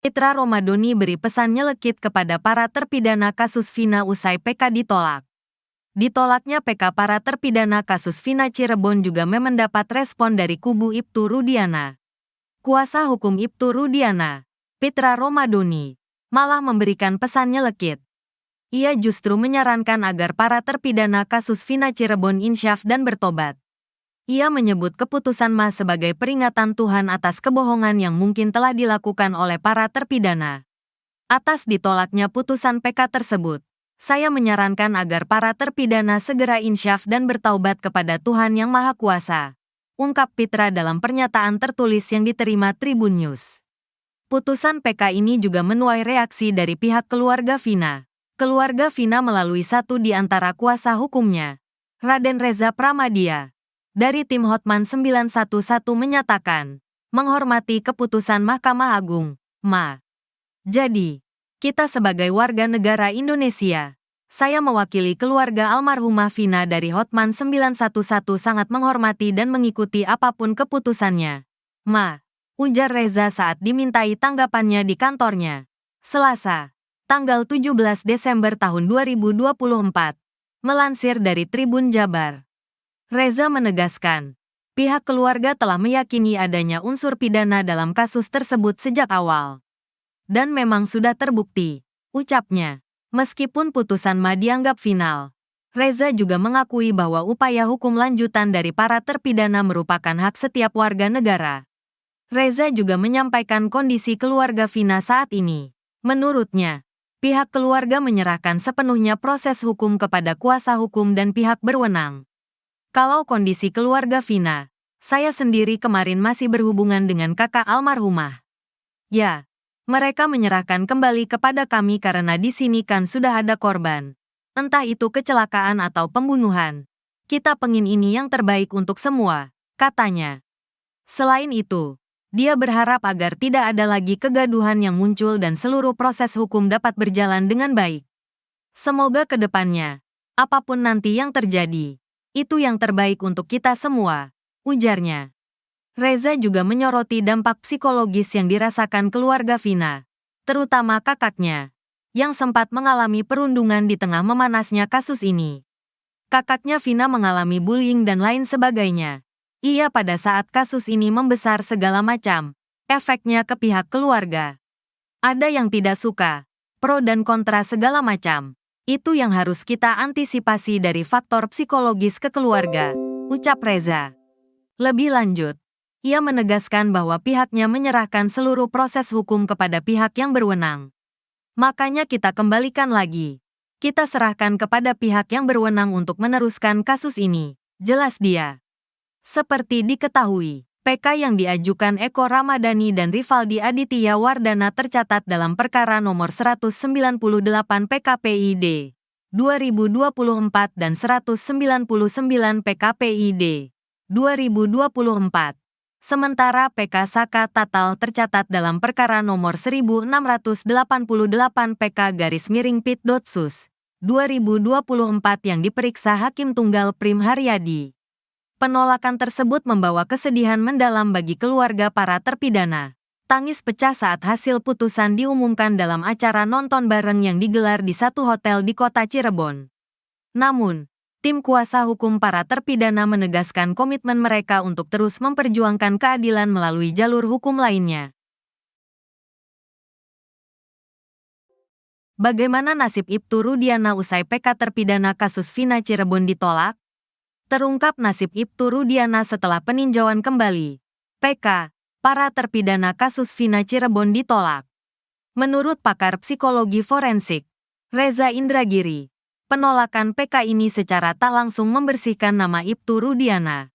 Pitra Romadhoni beri pesan nyelekit kepada para terpidana kasus Vina usai PK ditolak. Ditolaknya PK para terpidana kasus Vina Cirebon juga mendapat respon dari kubu Ibtu Rudiana. Kuasa hukum Ibtu Rudiana, Pitra Romadhoni, malah memberikan pesan nyelekit. Ia justru menyarankan agar para terpidana kasus Vina Cirebon insyaf dan bertobat. Ia menyebut keputusan MA sebagai peringatan Tuhan atas kebohongan yang mungkin telah dilakukan oleh para terpidana. Atas ditolaknya putusan PK tersebut, saya menyarankan agar para terpidana segera insyaf dan bertaubat kepada Tuhan Yang Maha Kuasa, ungkap Pitra dalam pernyataan tertulis yang diterima Tribun News. Putusan PK ini juga menuai reaksi dari pihak keluarga Vina. Keluarga Vina melalui satu di antara kuasa hukumnya, Raden Reza Pramadya, dari tim Hotman 911 menyatakan, menghormati keputusan Mahkamah Agung, MA. Jadi, kita sebagai warga negara Indonesia, saya mewakili keluarga almarhumah Vina dari Hotman 911 sangat menghormati dan mengikuti apapun keputusannya, MA, ujar Reza saat dimintai tanggapannya di kantornya. Selasa, tanggal 17 Desember tahun 2024, melansir dari Tribun Jabar. Reza menegaskan, pihak keluarga telah meyakini adanya unsur pidana dalam kasus tersebut sejak awal. Dan memang sudah terbukti, ucapnya. Meskipun putusan MA dianggap final, Reza juga mengakui bahwa upaya hukum lanjutan dari para terpidana merupakan hak setiap warga negara. Reza juga menyampaikan kondisi keluarga Vina saat ini. Menurutnya, pihak keluarga menyerahkan sepenuhnya proses hukum kepada kuasa hukum dan pihak berwenang. Kalau kondisi keluarga Vina, saya sendiri kemarin masih berhubungan dengan kakak almarhumah. Ya, mereka menyerahkan kembali kepada kami karena di sini kan sudah ada korban. Entah itu kecelakaan atau pembunuhan. Kita pengin ini yang terbaik untuk semua, katanya. Selain itu, dia berharap agar tidak ada lagi kegaduhan yang muncul dan seluruh proses hukum dapat berjalan dengan baik. Semoga ke depannya, apapun nanti yang terjadi, itu yang terbaik untuk kita semua, ujarnya. Reza juga menyoroti dampak psikologis yang dirasakan keluarga Vina, terutama kakaknya, yang sempat mengalami perundungan di tengah memanasnya kasus ini. Kakaknya Vina mengalami bullying dan lain sebagainya. Ia pada saat kasus ini membesar segala macam, efeknya ke pihak keluarga. Ada yang tidak suka, pro dan kontra segala macam. Itu yang harus kita antisipasi dari faktor psikologis ke keluarga, ucap Reza. Lebih lanjut, ia menegaskan bahwa pihaknya menyerahkan seluruh proses hukum kepada pihak yang berwenang. Makanya kita kembalikan lagi. Kita serahkan kepada pihak yang berwenang untuk meneruskan kasus ini, jelas dia. Seperti diketahui, PK yang diajukan Eko Ramadhani dan Rivaldi Aditya Wardana tercatat dalam perkara nomor 198 PKPID 2024 dan 199 PKPID 2024. Sementara PK Saka Tatal tercatat dalam perkara nomor 1688 PK-Pit.Sus 2024 yang diperiksa Hakim Tunggal Prim Haryadi. Penolakan tersebut membawa kesedihan mendalam bagi keluarga para terpidana. Tangis pecah saat hasil putusan diumumkan dalam acara nonton bareng yang digelar di satu hotel di kota Cirebon. Namun, tim kuasa hukum para terpidana menegaskan komitmen mereka untuk terus memperjuangkan keadilan melalui jalur hukum lainnya. Bagaimana nasib Ibtu Rudiana usai PK terpidana kasus Vina Cirebon ditolak? Terungkap nasib Ibtu Rudiana setelah peninjauan kembali. PK, para terpidana kasus Vina Cirebon ditolak. Menurut pakar psikologi forensik, Reza Indragiri, penolakan PK ini secara tak langsung membersihkan nama Ibtu Rudiana,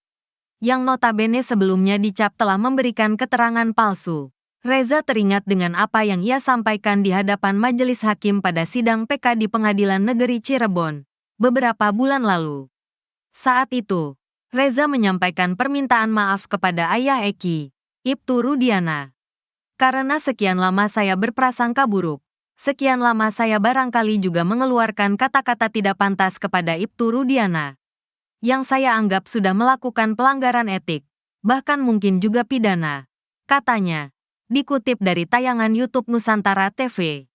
yang notabene sebelumnya dicap telah memberikan keterangan palsu. Reza teringat dengan apa yang ia sampaikan di hadapan majelis hakim pada sidang PK di Pengadilan Negeri Cirebon beberapa bulan lalu. Saat itu, Reza menyampaikan permintaan maaf kepada ayah Eki, Ibtu Rudiana. Karena sekian lama saya berprasangka buruk, sekian lama saya barangkali juga mengeluarkan kata-kata tidak pantas kepada Ibtu Rudiana, yang saya anggap sudah melakukan pelanggaran etik, bahkan mungkin juga pidana, katanya. Dikutip dari tayangan YouTube Nusantara TV.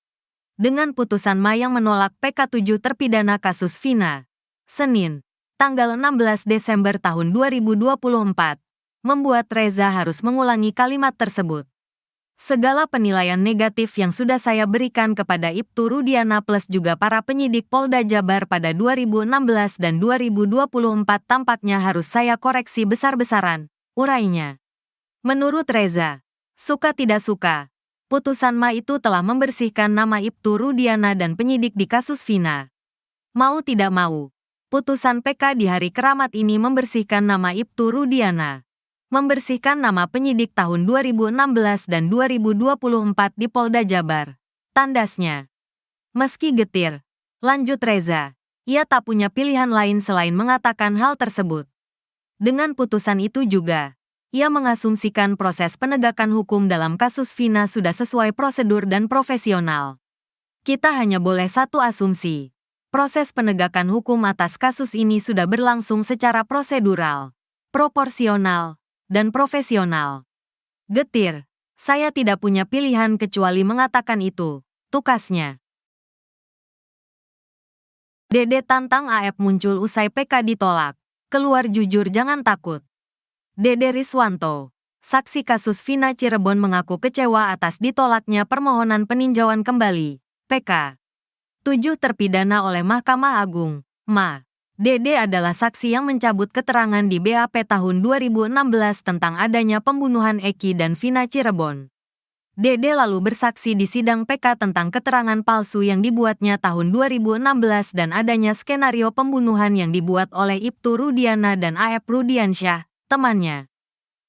Dengan putusan Ma yang menolak PK7 terpidana kasus Vina, Senin, tanggal 16 Desember tahun 2024, membuat Reza harus mengulangi kalimat tersebut. Segala penilaian negatif yang sudah saya berikan kepada Ibtu Rudiana plus juga para penyidik Polda Jabar pada 2016 dan 2024 tampaknya harus saya koreksi besar-besaran, urainya. Menurut Reza, suka tidak suka, putusan Ma itu telah membersihkan nama Ibtu Rudiana dan penyidik di kasus Vina. Mau tidak mau, putusan PK di hari keramat ini membersihkan nama Ibtu Rudiana. Membersihkan nama penyidik tahun 2016 dan 2024 di Polda Jabar. Tandasnya. Meski getir, lanjut Reza, ia tak punya pilihan lain selain mengatakan hal tersebut. Dengan putusan itu juga, ia mengasumsikan proses penegakan hukum dalam kasus Vina sudah sesuai prosedur dan profesional. Kita hanya boleh satu asumsi. Proses penegakan hukum atas kasus ini sudah berlangsung secara prosedural, proporsional, dan profesional. Getir, saya tidak punya pilihan kecuali mengatakan itu, tukasnya. Dede tantang AF muncul usai PK ditolak. Keluar jujur jangan takut. Dede Riswanto, saksi kasus Vina Cirebon mengaku kecewa atas ditolaknya permohonan peninjauan kembali, PK. 7 terpidana oleh Mahkamah Agung, MA. Dede adalah saksi yang mencabut keterangan di BAP tahun 2016 tentang adanya pembunuhan Eki dan Vina Cirebon. Dede lalu bersaksi di sidang PK tentang keterangan palsu yang dibuatnya tahun 2016 dan adanya skenario pembunuhan yang dibuat oleh Ibtu Rudiana dan AF Rudiansyah, temannya.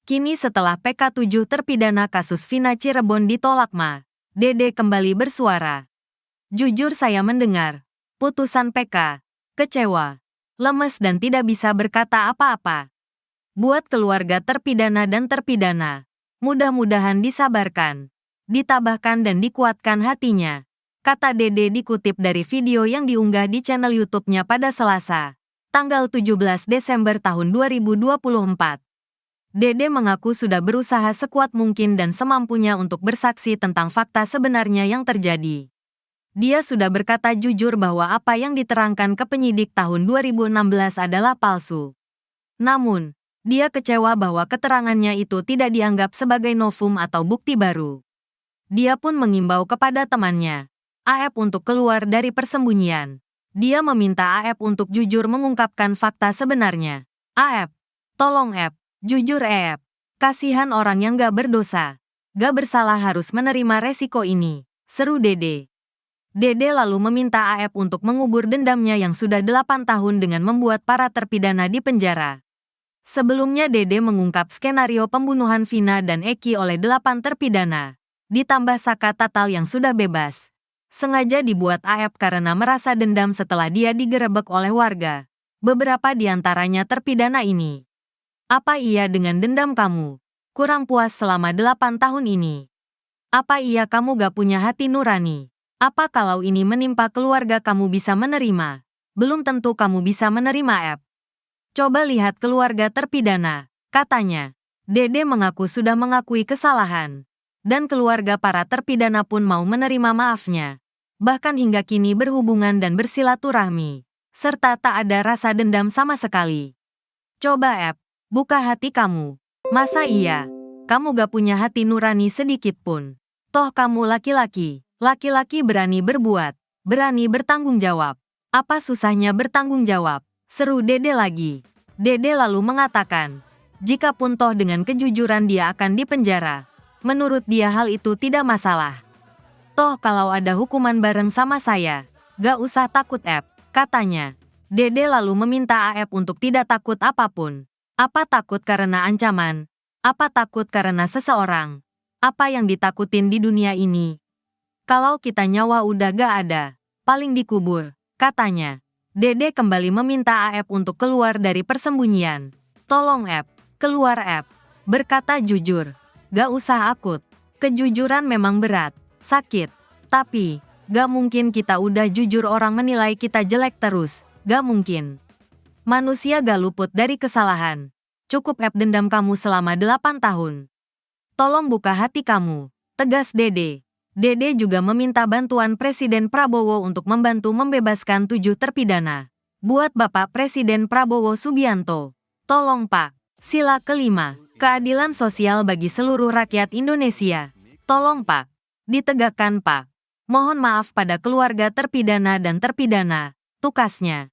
Kini setelah PK 7 terpidana kasus Vina Cirebon ditolak MA, Dede kembali bersuara. Jujur saya mendengar putusan PK, kecewa, lemes dan tidak bisa berkata apa-apa. Buat keluarga terpidana dan terpidana, mudah-mudahan disabarkan, ditabahkan dan dikuatkan hatinya, kata Dede dikutip dari video yang diunggah di channel YouTube-nya pada Selasa, tanggal 17 Desember tahun 2024. Dede mengaku sudah berusaha sekuat mungkin dan semampunya untuk bersaksi tentang fakta sebenarnya yang terjadi. Dia sudah berkata jujur bahwa apa yang diterangkan ke penyidik tahun 2016 adalah palsu. Namun, dia kecewa bahwa keterangannya itu tidak dianggap sebagai novum atau bukti baru. Dia pun mengimbau kepada temannya, AF untuk keluar dari persembunyian. Dia meminta AF untuk jujur mengungkapkan fakta sebenarnya. AF, tolong AF, jujur AF. Kasihan orang yang gak berdosa, gak bersalah harus menerima resiko ini, seru Dede. Dede lalu meminta AF untuk mengubur dendamnya yang sudah 8 tahun dengan membuat para terpidana di penjara. Sebelumnya Dede mengungkap skenario pembunuhan Vina dan Eki oleh 8 terpidana, ditambah Saka Tatal yang sudah bebas. Sengaja dibuat AF karena merasa dendam setelah dia digerebek oleh warga. Beberapa di antaranya terpidana ini. Apa iya dengan dendam kamu? Kurang puas selama 8 tahun ini? Apa iya kamu gak punya hati nurani? Apa kalau ini menimpa keluarga kamu bisa menerima? Belum tentu kamu bisa menerima, Ep. Coba lihat keluarga terpidana, katanya. Dede mengaku sudah mengakui kesalahan. Dan keluarga para terpidana pun mau menerima maafnya. Bahkan hingga kini berhubungan dan bersilaturahmi. Serta tak ada rasa dendam sama sekali. Coba, Ep, buka hati kamu. Masa iya? Kamu gak punya hati nurani sedikit pun. Toh kamu laki-laki. Laki-laki berani berbuat, berani bertanggung jawab. Apa susahnya bertanggung jawab? Seru Dede lagi. Dede lalu mengatakan, jika pun toh dengan kejujuran dia akan dipenjara. Menurut dia hal itu tidak masalah. Toh kalau ada hukuman bareng sama saya, gak usah takut Ep, katanya. Dede lalu meminta AF untuk tidak takut apapun. Apa takut karena ancaman? Apa takut karena seseorang? Apa yang ditakutin di dunia ini? Kalau kita nyawa udah gak ada, paling dikubur, katanya. Dede kembali meminta AF untuk keluar dari persembunyian. Tolong Ep, keluar Ep. Berkata jujur, gak usah akut. Kejujuran memang berat, sakit. Tapi, gak mungkin kita udah jujur orang menilai kita jelek terus. Gak mungkin. Manusia gak luput dari kesalahan. Cukup Ep dendam kamu selama 8 tahun. Tolong buka hati kamu. tegas Dede. Dede juga meminta bantuan Presiden Prabowo untuk membantu membebaskan 7 terpidana. Buat Bapak Presiden Prabowo Subianto. Tolong Pak. Sila kelima, keadilan sosial bagi seluruh rakyat Indonesia. Tolong Pak. Ditegakkan Pak. Mohon maaf pada keluarga terpidana dan terpidana, tukasnya.